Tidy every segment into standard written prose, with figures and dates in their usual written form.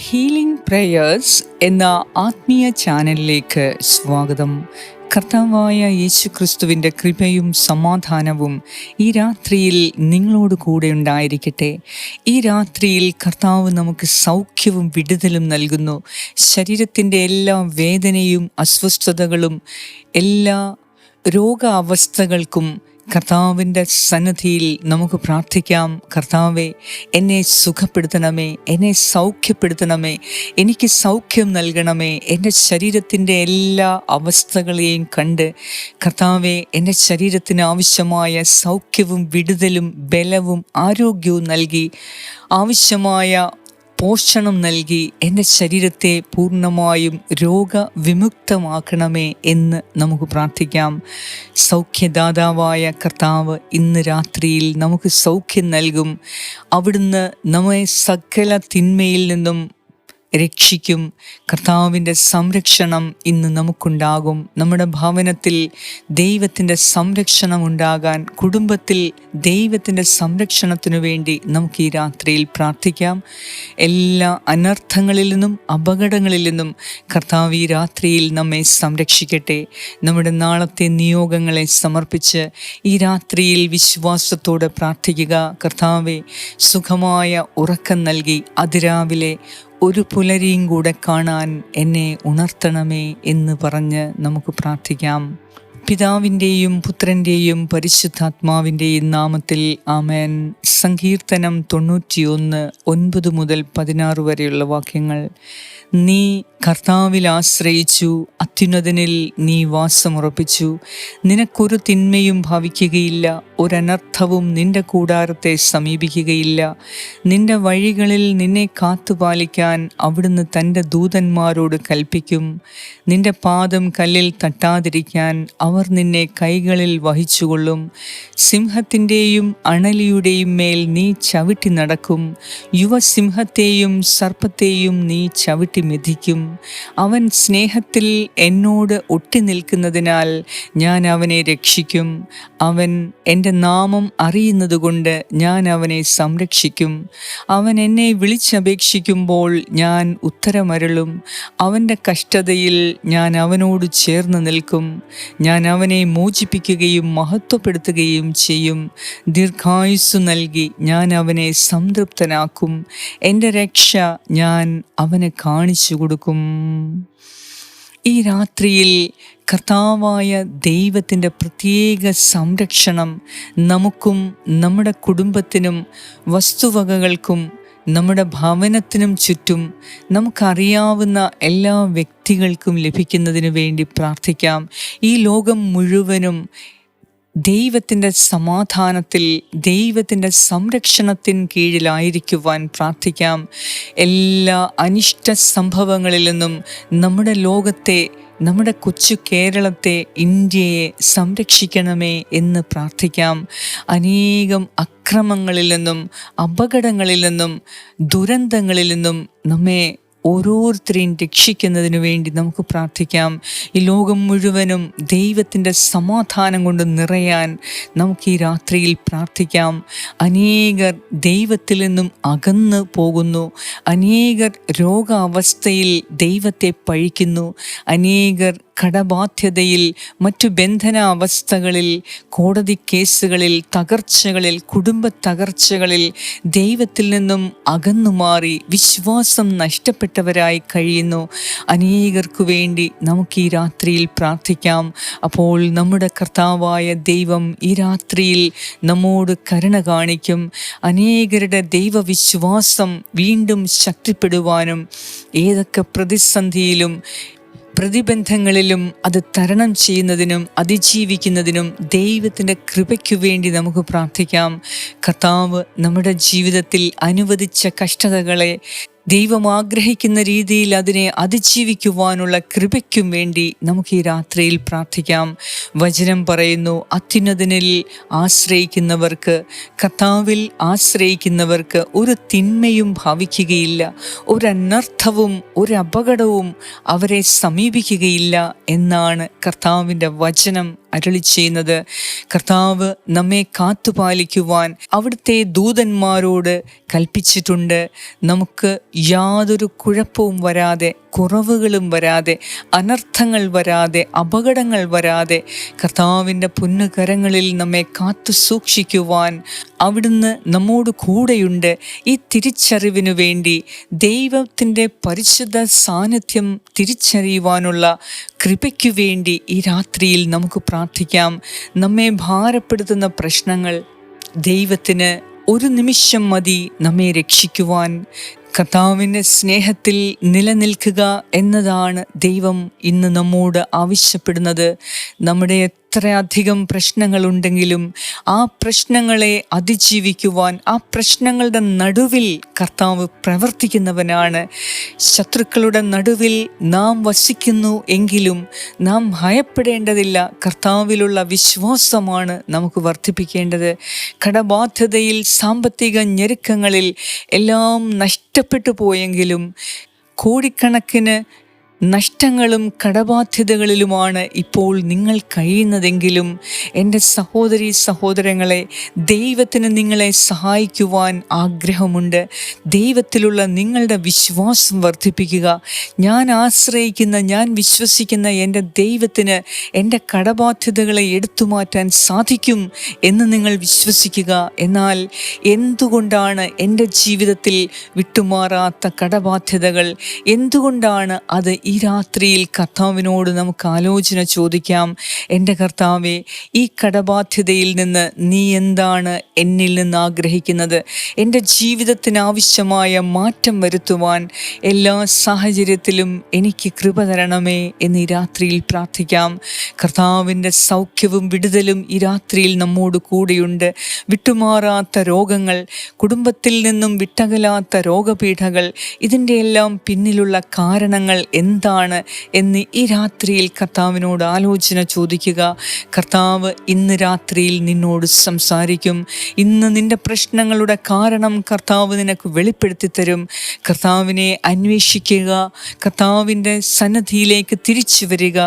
Healing prayers എന്ന ആത്മീയ ചാനലിലേക്ക് സ്വാഗതം. കർത്താവായ യേശുക്രിസ്തുവിൻ്റെ കൃപയും സമാധാനവും ഈ രാത്രിയിൽ നിങ്ങളോട് കൂടെ ഉണ്ടായിരിക്കട്ടെ. ഈ രാത്രിയിൽ കർത്താവ് നമുക്ക് സൗഖ്യവും വിടുതലും നൽകുന്നു. ശരീരത്തിൻ്റെ എല്ലാ വേദനയും അസ്വസ്ഥതകളും എല്ലാ രോഗാവസ്ഥകൾക്കും കർത്താവിൻ്റെ സന്നിധിയിൽ നമുക്ക് പ്രാർത്ഥിക്കാം. കർത്താവെ, എന്നെ സുഖപ്പെടുത്തണമേ, എന്നെ സൗഖ്യപ്പെടുത്തണമേ, എനിക്ക് സൗഖ്യം നൽകണമേ. എൻ്റെ ശരീരത്തിൻ്റെ എല്ലാ അവസ്ഥകളെയും കണ്ട് കർത്താവെ, എൻ്റെ ശരീരത്തിന് ആവശ്യമായ സൗഖ്യവും വിടുതലും ബലവും ആരോഗ്യവും നൽകി ആവശ്യമായ പോഷണം നൽകി എൻ്റെ ശരീരത്തെ പൂർണ്ണമായും രോഗവിമുക്തമാക്കണമേ എന്ന് നമുക്ക് പ്രാർത്ഥിക്കാം. സൗഖ്യദാതാവായ കർത്താവ് ഇന്ന് രാത്രിയിൽ നമുക്ക് സൗഖ്യം നൽകും. അവിടുന്ന് നമ്മെ സകല തിന്മയിൽ നിന്നും രക്ഷിക്കും. കർത്താവിൻ്റെ സംരക്ഷണം ഇന്ന് നമുക്കുണ്ടാകും. നമ്മുടെ ഭവനത്തിൽ ദൈവത്തിൻ്റെ സംരക്ഷണം ഉണ്ടാകാൻ, കുടുംബത്തിൽ ദൈവത്തിൻ്റെ സംരക്ഷണത്തിനു വേണ്ടി നമുക്ക് ഈ രാത്രിയിൽ പ്രാർത്ഥിക്കാം. എല്ലാ അനർത്ഥങ്ങളിൽ നിന്നും അപകടങ്ങളിൽ നിന്നും കർത്താവ് ഈ രാത്രിയിൽ നമ്മെ സംരക്ഷിക്കട്ടെ. നമ്മുടെ നാളത്തെ നിയോഗങ്ങളെ സമർപ്പിച്ച് ഈ രാത്രിയിൽ വിശ്വാസത്തോടെ പ്രാർത്ഥിക്കുക. കർത്താവെ, സുഖമായ ഉറക്കം നൽകി അതിരാവിലെ ഒരു പുലരിയും കൂടെ കാണാൻ എന്നെ ഉണർത്തണമേ എന്ന് പറഞ്ഞ് നമുക്ക് പ്രാർത്ഥിക്കാം. പിതാവിൻ്റെയും പുത്രൻ്റെയും പരിശുദ്ധാത്മാവിൻ്റെയും നാമത്തിൽ ആമേൻ. സങ്കീർത്തനം 91 9 മുതൽ 16 വരെയുള്ള വാക്യങ്ങൾ. നീ കർത്താവിൽ ആശ്രയിച്ചു, അത്യുന്നതനിൽ നീ വാസമുറപ്പിച്ചു. നിനക്കൊരു തിന്മയും ഭവിക്കുകയില്ല, ഒരനർത്ഥവും നിന്റെ കൂടാരത്തെ സമീപിക്കുകയില്ല. നിന്റെ വഴികളിൽ നിന്നെ കാത്തുപാലിക്കാൻ അവിടുന്ന് തൻ്റെ ദൂതന്മാരോട് കൽപ്പിക്കും. നിന്റെ പാദം കല്ലിൽ തട്ടാതിരിക്കാൻ അവർ നിന്നെ കൈകളിൽ വഹിച്ചുകൊള്ളും. സിംഹത്തിൻ്റെയും അണലിയുടെയും മേൽ നീ ചവിട്ടി നടക്കും. യുവസിംഹത്തെയും സർപ്പത്തെയും നീ ചവിട്ടി മെതിക്കും. അവൻ സ്നേഹത്തിൽ എന്നോട് ഒട്ടി നിൽക്കുന്നതിനാൽ ഞാൻ അവനെ രക്ഷിക്കും. അവൻ എൻ്റെ നാമം അറിയുന്നതുകൊണ്ട് ഞാൻ അവനെ സംരക്ഷിക്കും. അവൻ എന്നെ വിളിച്ചപേക്ഷിക്കുമ്പോൾ ഞാൻ ഉത്തരമരുളും. അവൻ്റെ കഷ്ടതയിൽ ഞാൻ അവനോട് ചേർന്ന് നിൽക്കും. ഞാൻ അവനെ മോചിപ്പിക്കുകയും മഹത്വപ്പെടുത്തുകയും ചെയ്യും. ദീർഘായുസ്സു നൽകി ഞാൻ അവനെ സംതൃപ്തനാക്കും. എൻ്റെ രക്ഷ ഞാൻ അവന് കാണിച്ചു കൊടുക്കും. ഈ രാത്രിയിൽ കർത്താവായ ദൈവത്തിൻ്റെ പ്രത്യേക സംരക്ഷണം നമുക്കും നമ്മുടെ കുടുംബത്തിനും വസ്തുവകകൾക്കും നമ്മുടെ ഭവനത്തിനും ചുറ്റും നമുക്കറിയാവുന്ന എല്ലാ വ്യക്തികൾക്കും ലഭിക്കുന്നതിന് വേണ്ടി പ്രാർത്ഥിക്കാം. ഈ ലോകം മുഴുവനും ദൈവത്തിൻ്റെ സമാധാനത്തിൽ, ദൈവത്തിൻ്റെ സംരക്ഷണത്തിന് കീഴിലായിരിക്കുവാൻ പ്രാർത്ഥിക്കാം. എല്ലാ അനിഷ്ട സംഭവങ്ങളിൽ നിന്നും നമ്മുടെ ലോകത്തെ, നമ്മുടെ കൊച്ചു കേരളത്തെ, ഇന്ത്യയെ സംരക്ഷിക്കണമേ എന്ന് പ്രാർത്ഥിക്കാം. അനേകം അക്രമങ്ങളിൽ നിന്നും അപകടങ്ങളിൽ നിന്നും ദുരന്തങ്ങളിൽ നിന്നും നമ്മെ ഓരോരുത്തരെയും രക്ഷിക്കുന്നതിനു വേണ്ടി നമുക്ക് പ്രാർത്ഥിക്കാം. ഈ ലോകം മുഴുവനും ദൈവത്തിൻ്റെ സമാധാനം കൊണ്ട് നിറയാൻ നമുക്ക് ഈ രാത്രിയിൽ പ്രാർത്ഥിക്കാം. അനേകർ ദൈവത്തിൽ നിന്നും അകന്നു പോകുന്നു. അനേകർ രോഗാവസ്ഥയിൽ ദൈവത്തെ പഴിക്കുന്നു. അനേകർ കടബാധ്യതയിൽ, മറ്റു ബന്ധനാവസ്ഥകളിൽ, കോടതി കേസുകളിൽ, തകർച്ചകളിൽ, കുടുംബ തകർച്ചകളിൽ ദൈവത്തിൽ നിന്നും അകന്നുമാറി വിശ്വാസം നഷ്ടപ്പെട്ടവരായി കഴിയുന്നു. അനേകർക്കു വേണ്ടി നമുക്ക് ഈ രാത്രിയിൽ പ്രാർത്ഥിക്കാം. അപ്പോൾ നമ്മുടെ കർത്താവായ ദൈവം ഈ രാത്രിയിൽ നമ്മോട് കരുണ കാണിക്കും. അനേകരുടെ ദൈവവിശ്വാസം വീണ്ടും ശക്തിപ്പെടുവാനും ഏതൊക്കെ പ്രതിസന്ധിയിലും പ്രതിബന്ധങ്ങളിലും അത് തരണം ചെയ്യുന്നതിനും അതിജീവിക്കുന്നതിനും ദൈവത്തിൻ്റെ കൃപയ്ക്കു വേണ്ടി നമുക്ക് പ്രാർത്ഥിക്കാം. കർത്താവ് നമ്മുടെ ജീവിതത്തിൽ അനുവദിച്ച കഷ്ടതകളെ ദൈവം ആഗ്രഹിക്കുന്ന രീതിയിൽ അതിനെ അതിജീവിക്കുവാനുള്ള കൃപയ്ക്കും വേണ്ടി നമുക്ക് ഈ രാത്രിയിൽ പ്രാർത്ഥിക്കാം. വചനം പറയുന്നു, അത്യുന്നതനിൽ ആശ്രയിക്കുന്നവർക്ക്, കർത്താവിൽ ആശ്രയിക്കുന്നവർക്ക് ഒരു തിന്മയും ഭവിക്കുകയില്ല, ഒരനർത്ഥവും ഒരപകടവും അവരെ സമീപിക്കുകയില്ല എന്നാണ് കർത്താവിൻ്റെ വചനം അരുളി ചെയ്യുന്നത്. കർത്താവ് നമ്മെ കാത്തുപാലിക്കുവാൻ അവിടുത്തെ ദൂതന്മാരോട് കൽപ്പിച്ചിട്ടുണ്ട്. നമുക്ക് യാതൊരു കുഴപ്പവും വരാതെ, കുറവുകളും വരാതെ, അനർത്ഥങ്ങൾ വരാതെ, അപകടങ്ങൾ വരാതെ കർത്താവിൻ്റെ പൊന്നുകരങ്ങളിൽ നമ്മെ കാത്തു സൂക്ഷിക്കുവാൻ അവിടുന്ന് നമ്മോട് കൂടെയുണ്ട്. ഈ തിരിച്ചറിവിനു വേണ്ടി, ദൈവത്തിൻ്റെ പരിശുദ്ധ സാന്നിധ്യം തിരിച്ചറിയുവാനുള്ള കൃപയ്ക്കു വേണ്ടി ഈ രാത്രിയിൽ നമുക്ക് പ്രാർത്ഥിക്കാം. നമ്മെ ഭാരപ്പെടുത്തുന്ന പ്രശ്നങ്ങൾ ദൈവത്തിന് ഒരു നിമിഷം മതി നമ്മെ രക്ഷിക്കുവാൻ. കർത്താവിൻ്റെ സ്നേഹത്തിൽ നിലനിൽക്കുക എന്നതാണ് ദൈവം ഇന്ന് നമ്മോട് ആവശ്യപ്പെടുന്നത്. നമ്മുടെ എത്രയധികം പ്രശ്നങ്ങളുണ്ടെങ്കിലും ആ പ്രശ്നങ്ങളെ അതിജീവിക്കുവാൻ, ആ പ്രശ്നങ്ങളുടെ നടുവിൽ കർത്താവ് പ്രവർത്തിക്കുന്നവനാണ്. ശത്രുക്കളുടെ നടുവിൽ നാം വസിക്കുന്നു എങ്കിലും നാം ഭയപ്പെടേണ്ടതില്ല. കർത്താവിലുള്ള വിശ്വാസമാണ് നമുക്ക് വർദ്ധിപ്പിക്കേണ്ടത്. കടബാധ്യതയിൽ, സാമ്പത്തിക ഞെരുക്കങ്ങളിൽ എല്ലാം നഷ്ടപ്പെട്ടു പോയെങ്കിലും കോടിക്കണക്കിന് നഷ്ടങ്ങളും കടബാധ്യതകളിലുമാണ് ഇപ്പോൾ നിങ്ങൾ കഴിയുന്നതെങ്കിലും, എൻ്റെ സഹോദരീ സഹോദരങ്ങളെ, ദൈവത്തിന് നിങ്ങളെ സഹായിക്കുവാൻ ആഗ്രഹമുണ്ട്. ദൈവത്തിലുള്ള നിങ്ങളുടെ വിശ്വാസം വർദ്ധിപ്പിക്കുക. ഞാൻ ആശ്രയിക്കുന്ന, ഞാൻ വിശ്വസിക്കുന്ന എൻ്റെ ദൈവത്തിന് എൻ്റെ കടബാധ്യതകളെ എടുത്തു മാറ്റാൻ സാധിക്കും എന്ന് നിങ്ങൾ വിശ്വസിക്കുക. എന്നാൽ എന്തുകൊണ്ടാണ് എൻ്റെ ജീവിതത്തിൽ വിട്ടുമാറാത്ത കടബാധ്യതകൾ? എന്തുകൊണ്ടാണ് അത്? ഈ രാത്രിയിൽ കർത്താവിനോട് നമുക്ക് ആലോചന ചോദിക്കാം. എൻ്റെ കർത്താവേ, ഈ കടബാധ്യതയിൽ നിന്ന് നീ എന്താണ് എന്നിൽ നിന്ന് ആഗ്രഹിക്കുന്നത്? എൻ്റെ ജീവിതത്തിന് ആവശ്യമായ മാറ്റം വരുത്തുവാൻ എല്ലാ സാഹചര്യത്തിലും എനിക്ക് കൃപ തരണമേ എന്ന് ഈ രാത്രിയിൽ പ്രാർത്ഥിക്കാം. കർത്താവിൻ്റെ സൗഖ്യവും വിടുതലും ഈ രാത്രിയിൽ നമ്മോട് കൂടെയുണ്ട്. വിട്ടുമാറാത്ത രോഗങ്ങൾ, കുടുംബത്തിൽ നിന്നും വിട്ടകലാത്ത രോഗപീഠകൾ, ഇതിൻ്റെ എല്ലാം പിന്നിലുള്ള കാരണങ്ങൾ എന്താണ് എന്ന് ഈ രാത്രിയിൽ കർത്താവിനോട് ആലോചന ചോദിക്കുക. കർത്താവ് ഇന്ന് രാത്രിയിൽ നിന്നോട് സംസാരിക്കും. ഇന്ന് നിന്റെ പ്രശ്നങ്ങളുടെ കാരണം കർത്താവ് നിനക്ക് വെളിപ്പെടുത്തി തരും. കർത്താവിനെ അന്വേഷിക്കുക, കർത്താവിൻ്റെ സന്നിധിയിലേക്ക് തിരിച്ചു വരിക,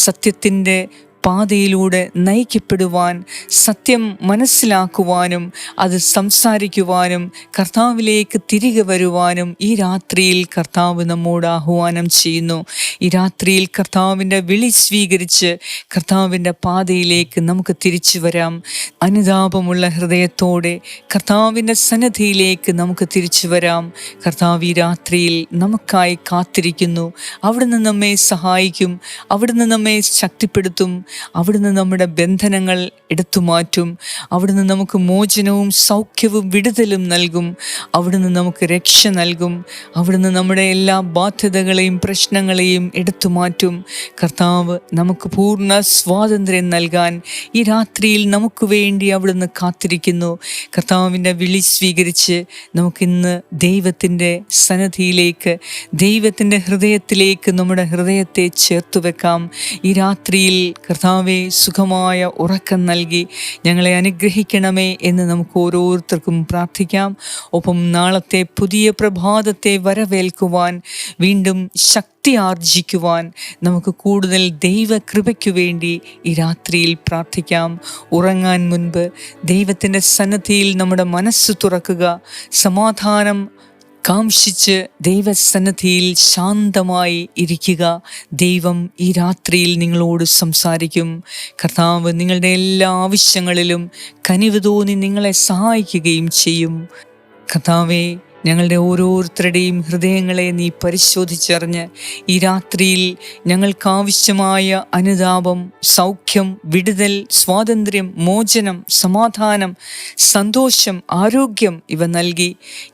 സത്യത്തിൻ്റെ പാതയിലൂടെ നയിക്കപ്പെടുവാൻ, സത്യം മനസ്സിലാക്കുവാനും അത് സംസാരിക്കുവാനും കർത്താവിലേക്ക് തിരികെ വരുവാനും ഈ രാത്രിയിൽ കർത്താവ് നമ്മോട് ആഹ്വാനം ചെയ്യുന്നു. ഈ രാത്രിയിൽ കർത്താവിൻ്റെ വിളി സ്വീകരിച്ച് കർത്താവിൻ്റെ പാതയിലേക്ക് നമുക്ക് തിരിച്ചു വരാം. അനുതാപമുള്ള ഹൃദയത്തോടെ കർത്താവിൻ്റെ സന്നിധിയിലേക്ക് നമുക്ക് തിരിച്ചു വരാം. കർത്താവ് ഈ രാത്രിയിൽ നമുക്കായി കാത്തിരിക്കുന്നു. അവിടുന്ന് നമ്മെ സഹായിക്കും, അവിടുന്ന് നമ്മെ ശക്തിപ്പെടുത്തും, അവിടുന്ന് നമ്മുടെ ബന്ധനങ്ങൾ എടുത്തു മാറ്റും, അവിടുന്ന് നമുക്ക് മോചനവും സൗഖ്യവും വിടുതലും നൽകും, അവിടുന്ന് നമുക്ക് രക്ഷ നൽകും, അവിടുന്ന് നമ്മുടെ എല്ലാ ബാധ്യതകളെയും പ്രശ്നങ്ങളെയും എടുത്തു മാറ്റും. കർത്താവ് നമുക്ക് പൂർണ്ണ സ്വാതന്ത്ര്യം നൽകാൻ ഈ രാത്രിയിൽ നമുക്ക് വേണ്ടി അവിടുന്ന് കാത്തിരിക്കുന്നു. കർത്താവിൻ്റെ വിളി സ്വീകരിച്ച് നമുക്കിന്ന് ദൈവത്തിൻ്റെ സന്നിധിയിലേക്ക്, ദൈവത്തിൻ്റെ ഹൃദയത്തിലേക്ക് നമ്മുടെ ഹൃദയത്തെ ചേർത്തു വെക്കാം. ഈ രാത്രിയിൽ കർത്താവെ, സുഖമായ ഉറക്കം നൽകി ഞങ്ങളെ അനുഗ്രഹിക്കണമേ എന്ന് നമുക്ക് ഓരോരുത്തർക്കും പ്രാർത്ഥിക്കാം. ഒപ്പം നാളത്തെ പുതിയ പ്രഭാതത്തെ വരവേൽക്കുവാൻ, വീണ്ടും ശക്തി ആർജിക്കുവാൻ നമുക്ക് കൂടുതൽ ദൈവകൃപയ്ക്കു വേണ്ടി ഈ രാത്രിയിൽ പ്രാർത്ഥിക്കാം. ഉറങ്ങാൻ മുൻപ് ദൈവത്തിൻ്റെ സന്നിധിയിൽ നമ്മുടെ മനസ്സ് തുറക്കുക. സമാധാനം കാംക്ഷിച്ച് ദൈവസന്നിധിയിൽ ശാന്തമായി ഇരിക്കുക. ദൈവം ഈ രാത്രിയിൽ നിങ്ങളോട് സംസാരിക്കും. കർത്താവ് നിങ്ങളുടെ എല്ലാ ആവശ്യങ്ങളിലും കനിവ് തോന്നി നിങ്ങളെ സഹായിക്കുകയും ചെയ്യും. കർത്താവേ, ഞങ്ങളുടെ ഓരോരുത്തരുടെയും ഹൃദയങ്ങളെ നീ പരിശോധിച്ചറിഞ്ഞ് ഈ രാത്രിയിൽ ഞങ്ങൾക്കാവശ്യമായ അനുതാപം, സൗഖ്യം, വിടുതൽ, സ്വാതന്ത്ര്യം, മോചനം, സമാധാനം, സന്തോഷം, ആരോഗ്യം ഇവ നൽകി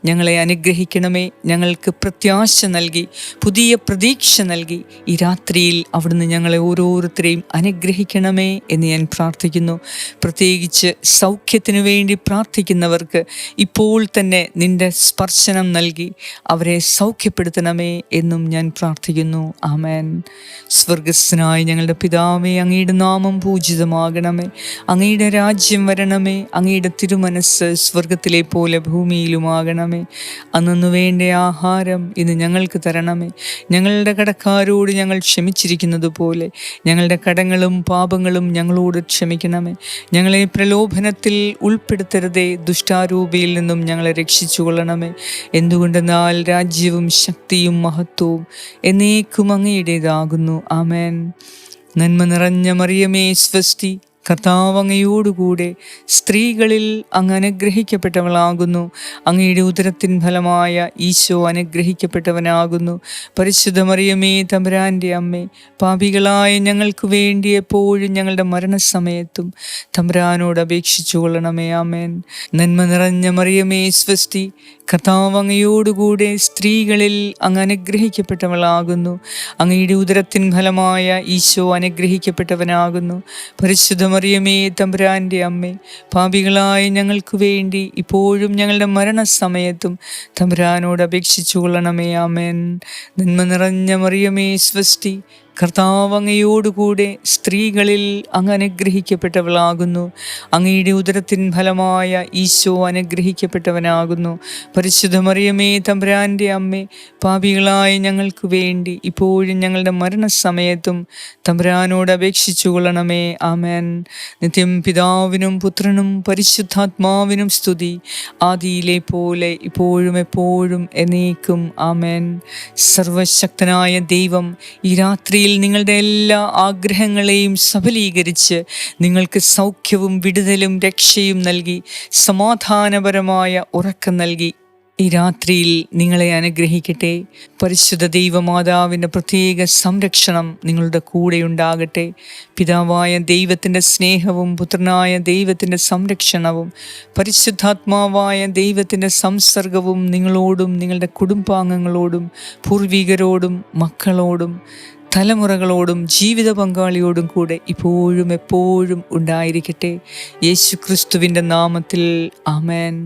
ഞങ്ങളെ അനുഗ്രഹിക്കണമേ. ഞങ്ങൾക്ക് പ്രത്യാശ നൽകി, പുതിയ പ്രതീക്ഷ നൽകി ഈ രാത്രിയിൽ അവിടുന്ന് ഞങ്ങളെ ഓരോരുത്തരെയും അനുഗ്രഹിക്കണമേ എന്ന് ഞാൻ പ്രാർത്ഥിക്കുന്നു. പ്രത്യേകിച്ച് സൗഖ്യത്തിനു വേണ്ടി പ്രാർത്ഥിക്കുന്നവർക്ക് ഇപ്പോൾ തന്നെ നിന്റെ സ്പർശ വിമോചനം നൽകി അവരെ സൗഖ്യപ്പെടുത്തണമേ എന്നും ഞാൻ പ്രാർത്ഥിക്കുന്നു. ആമേൻ. സ്വർഗസ്ഥനായ ഞങ്ങളുടെ പിതാവേ, അങ്ങയുടെ നാമം പൂജിതമാകണമേ. അങ്ങയുടെ രാജ്യം വരണമേ. അങ്ങയുടെ തിരുമനസ്സ് സ്വർഗത്തിലെ പോലെ ഭൂമിയിലുമാകണമേ. അന്നു വേണ്ട ആഹാരം ഇന്ന് ഞങ്ങൾക്ക് തരണമേ. ഞങ്ങളുടെ കടക്കാരോട് ഞങ്ങൾ ക്ഷമിച്ചിരിക്കുന്നത് പോലെ ഞങ്ങളുടെ കടങ്ങളും പാപങ്ങളും ഞങ്ങളോട് ക്ഷമിക്കണമേ. ഞങ്ങളെ പ്രലോഭനത്തിൽ ഉൾപ്പെടുത്തരുതേ, ദുഷ്ടാരൂപിയിൽ നിന്നും ഞങ്ങളെ രക്ഷിച്ചുകൊള്ളണമേ. എന്തുകൊണ്ടെന്നാൽ രാജ്യവും ശക്തിയും മഹത്വവും എന്നേക്കും അങ്ങയുടേതാകുന്നു. ആമേൻ. നന്മ നിറഞ്ഞ മറിയമേ സ്വസ്തി, കർത്താവ് അങ്ങയോടുകൂടെ സ്ത്രീകളിൽ അങ്ങ് അനുഗ്രഹിക്കപ്പെട്ടവളാകുന്നു. അങ്ങയുടെ ഉദരത്തിൻ ഫലമായ ഈശോ അനുഗ്രഹിക്കപ്പെട്ടവനാകുന്നു. പരിശുദ്ധ മറിയമേ തമ്പുരാൻ്റെ അമ്മേ, പാപികളായ ഞങ്ങൾക്ക് വേണ്ടി എപ്പോഴും ഞങ്ങളുടെ മരണസമയത്തും തമ്പുരാനോട് അപേക്ഷിച്ചു കൊള്ളണമേ. ആമേൻ. നന്മ നിറഞ്ഞ മറിയമേ സ്വസ്തി, കർത്താവ് അങ്ങയോടുകൂടെ സ്ത്രീകളിൽ അങ്ങ് അനുഗ്രഹിക്കപ്പെട്ടവളാകുന്നു. അങ്ങയുടെ ഉദരത്തിൻ ഫലമായ ഈശോ അനുഗ്രഹിക്കപ്പെട്ടവനാകുന്നു. പരിശുദ്ധ മറിയമേ തമ്പുരാൻ്റെ അമ്മേ, പാപികളായ ഞങ്ങൾക്ക് വേണ്ടി ഇപ്പോഴും ഞങ്ങളുടെ മരണസമയത്തും തമ്പുരാനോട് അപേക്ഷിച്ചു കൊള്ളണമേ. ആമേൻ. നന്മ നിറഞ്ഞ മറിയമേ സ്വസ്തി, കർത്താവ് അങ്ങയോടുകൂടെ സ്ത്രീകളിൽ അങ്ങ് അനുഗ്രഹിക്കപ്പെട്ടവളാകുന്നു. അങ്ങയുടെ ഉദരത്തിൻ ഫലമായ ഈശോ അനുഗ്രഹിക്കപ്പെട്ടവനാകുന്നു. പരിശുദ്ധ മറിയമേ തമ്പുരാൻ്റെ അമ്മേ, പാപികളായ ഞങ്ങൾക്ക് വേണ്ടി ഇപ്പോഴും ഞങ്ങളുടെ മരണസമയത്തും തമ്പുരാനോട് അപേക്ഷിച്ചു കൊള്ളണമേ. ആമേൻ. നിത്യം പിതാവിനും പുത്രനും പരിശുദ്ധാത്മാവിനും സ്തുതി, ആദിയിലെ പോലെ ഇപ്പോഴും എപ്പോഴും എന്നേക്കും. ആമേൻ. സർവശക്തനായ ദൈവം ഈ രാത്രിയിൽ നിങ്ങളുടെ എല്ലാ ആഗ്രഹങ്ങളെയും സഫലീകരിച്ച് നിങ്ങൾക്ക് സൗഖ്യവും വിടുതലും രക്ഷയും നൽകി സമാധാനപരമായ ഉറക്കം നൽകി ഈ രാത്രിയിൽ നിങ്ങളെ അനുഗ്രഹിക്കട്ടെ. പരിശുദ്ധ ദൈവമാതാവിൻ്റെ പ്രത്യേക സംരക്ഷണം നിങ്ങളുടെ കൂടെയുണ്ടാകട്ടെ. പിതാവായ ദൈവത്തിൻ്റെ സ്നേഹവും പുത്രനായ ദൈവത്തിൻ്റെ സംരക്ഷണവും പരിശുദ്ധാത്മാവായ ദൈവത്തിൻ്റെ സംസർഗവും നിങ്ങളോടും നിങ്ങളുടെ കുടുംബാംഗങ്ങളോടും പൂർവികരോടും മക്കളോടും തലമുറകളോടും ജീവിത പങ്കാളിയോടും കൂടെ ഇപ്പോഴും എപ്പോഴും ഉണ്ടായിരിക്കട്ടെ. യേശു ക്രിസ്തുവിൻ്റെ നാമത്തിൽ. ആമേൻ.